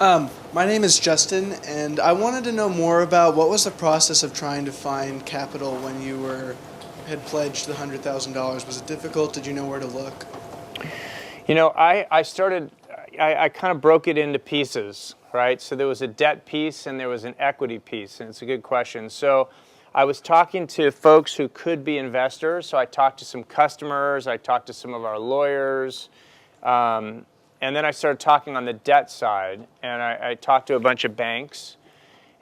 My name is Justin, and I wanted to know more about what was the process of trying to find capital when you had pledged the $100,000. Was it difficult? Did you know where to look? I kind of broke it into pieces, right? So there was a debt piece and there was an equity piece, and it's a good question. So I was talking to folks who could be investors. So I talked to some customers, I talked to some of our lawyers, and then I started talking on the debt side, and I talked to a bunch of banks.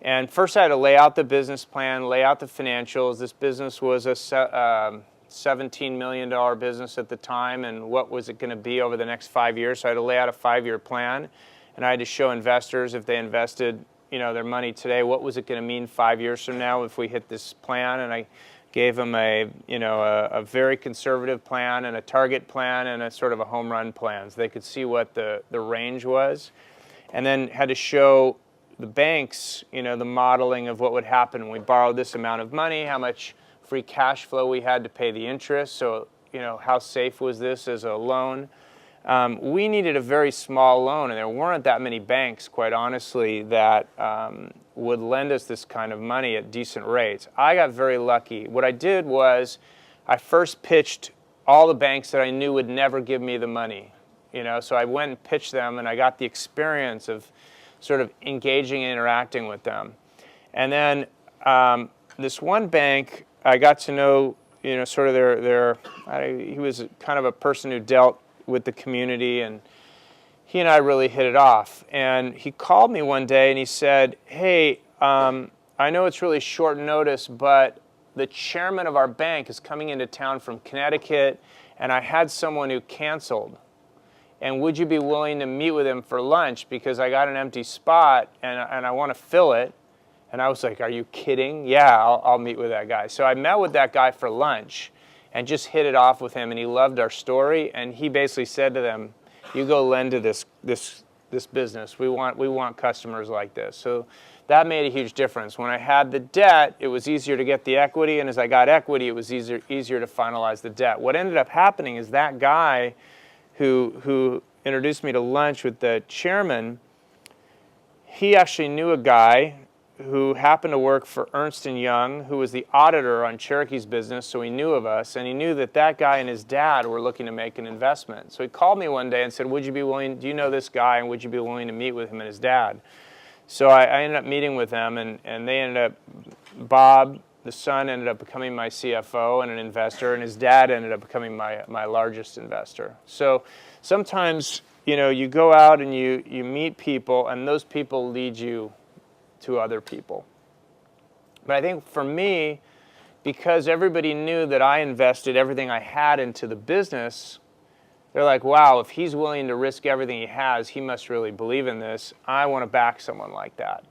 And first I had to lay out the business plan, lay out the financials. This business was a $17 million business at the time, and what was it going to be over the next 5 years? So I had to lay out a 5-year plan, and I had to show investors if they invested, their money today, what was it going to mean 5 years from now if we hit this plan? And I gave them a very conservative plan and a target plan and a sort of a home run plan, so they could see what the range was, and then had to show the banks, the modeling of what would happen when we borrowed this amount of money, how much free cash flow we had to pay the interest. So, how safe was this as a loan? We needed a very small loan, and there weren't that many banks, quite honestly, that would lend us this kind of money at decent rates. I got very lucky. What I did was I first pitched all the banks that I knew would never give me the money. So I went and pitched them, and I got the experience of sort of engaging and interacting with them. And then this one bank, I got to know, sort of he was kind of a person who dealt with the community, and he and I really hit it off. And he called me one day and he said, "Hey, I know it's really short notice, but the chairman of our bank is coming into town from Connecticut, and I had someone who canceled. And would you be willing to meet with him for lunch, because I got an empty spot and I want to fill it?" And I was like, "Are you kidding? Yeah, I'll meet with that guy." So I met with that guy for lunch and just hit it off with him, and he loved our story. And he basically said to them, "You go lend to this business. We want customers like this." So that made a huge difference. When I had the debt, it was easier to get the equity, and as I got equity, it was easier to finalize the debt. What ended up happening is that guy who introduced me to lunch with the chairman, he actually knew a guy who happened to work for Ernst & Young, who was the auditor on Cherokee's business, so he knew of us, and he knew that that guy and his dad were looking to make an investment. So he called me one day and said, "Would you be willing, do you know this guy, and would you be willing to meet with him and his dad?" So I ended up meeting with them, and they ended up, Bob, the son, ended up becoming my CFO and an investor, and his dad ended up becoming my largest investor. So sometimes, you go out and you meet people, and those people lead you to other people. But I think for me, because everybody knew that I invested everything I had into the business, they're like, "Wow, if he's willing to risk everything he has, he must really believe in this. I want to back someone like that."